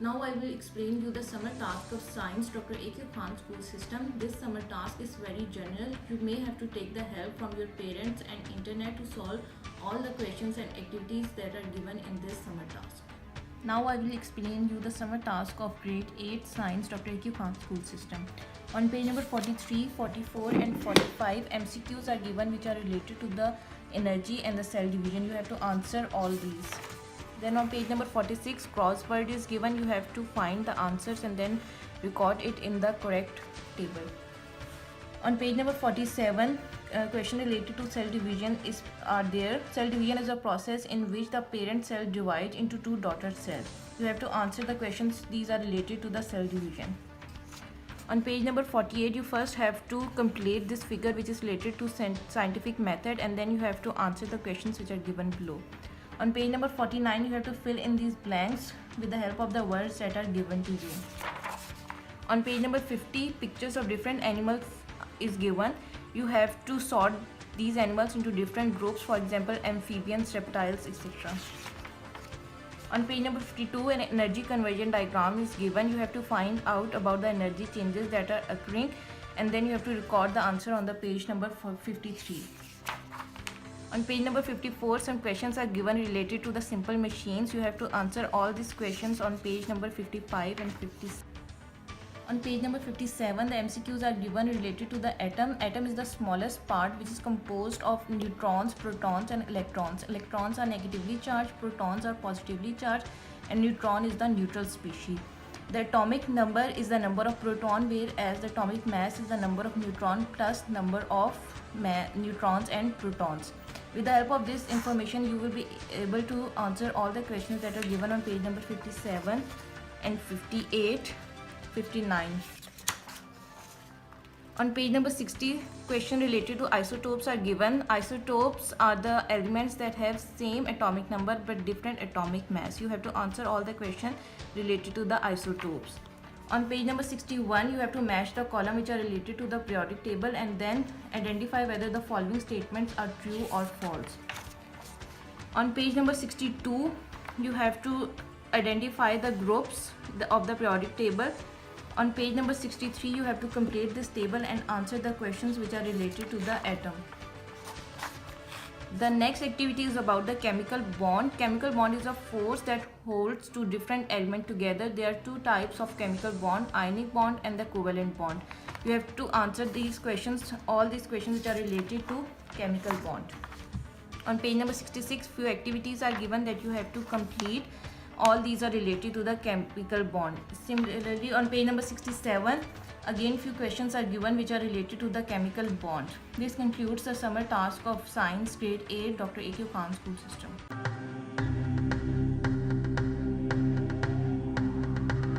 Now I will explain you the summer task of science Dr. A.Q. Khan school system. This summer task is very general. You may have to take the help from your parents and internet to solve all the questions and activities that are given in this summer task. Now I will explain you the summer task of grade 8 science Dr. A.Q. Khan school system. On page number 43, 44 and 45 MCQs are given which are related to the energy and the cell division. You have to answer all these. Then on page number 46 crossword is given. You have to find the answers and then record it in the correct table. On page number 47 question related to cell division are there. Cell division is a process in which the parent cell divides into two daughter cells. You have to answer the questions. These are related to the cell division. On page number 48 you first have to complete this figure which is related to scientific method, and then you have to answer the questions which are given below. On page number 49 you have to fill in these blanks with the help of the words that are given to you. On page number 50 pictures of different animals is given. You have to sort these animals into different groups, for example amphibians, reptiles, etc. On page number 52 an energy conversion diagram is given. You have to find out about the energy changes that are occurring, and then you have to record the answer on the page number 53. On page number 54 some questions are given related to the simple machines. You have to answer all these questions on page number 55 and 56. On page number 57 the MCQs are given related to the atom. Atom is the smallest part which is composed of neutrons, protons and electrons. Electrons are negatively charged, protons are positively charged, and neutron is the neutral species. The atomic number is the number of proton, whereas the atomic mass is the number of neutron plus number of neutrons and protons. With the help of this information you will be able to answer all the questions that are given on page number 57 and 58, 59. On page number 60 question related to isotopes are given. Isotopes are the elements that have same atomic number but different atomic mass. You have to answer all the questions related to the isotopes. On page number 61 you have to match the column which are related to the periodic table and then identify whether the following statements are true or false. On page number 62 you have to identify the groups of the periodic table. On page number 63 you have to complete this table and answer the questions which are related to the atom. The next activity is about the chemical bond. Chemical bond is a force that holds two different elements together. There are two types of chemical bond, ionic bond and the covalent bond. You have to answer these questions, all these questions which are related to chemical bond. On page number 66 few activities are given that you have to complete. All these are related to the chemical bond. Similarly on page number 67 again few questions are given which are related to the chemical bond. This concludes the summer task of science grade 8 Dr. A.Q. Khan school system.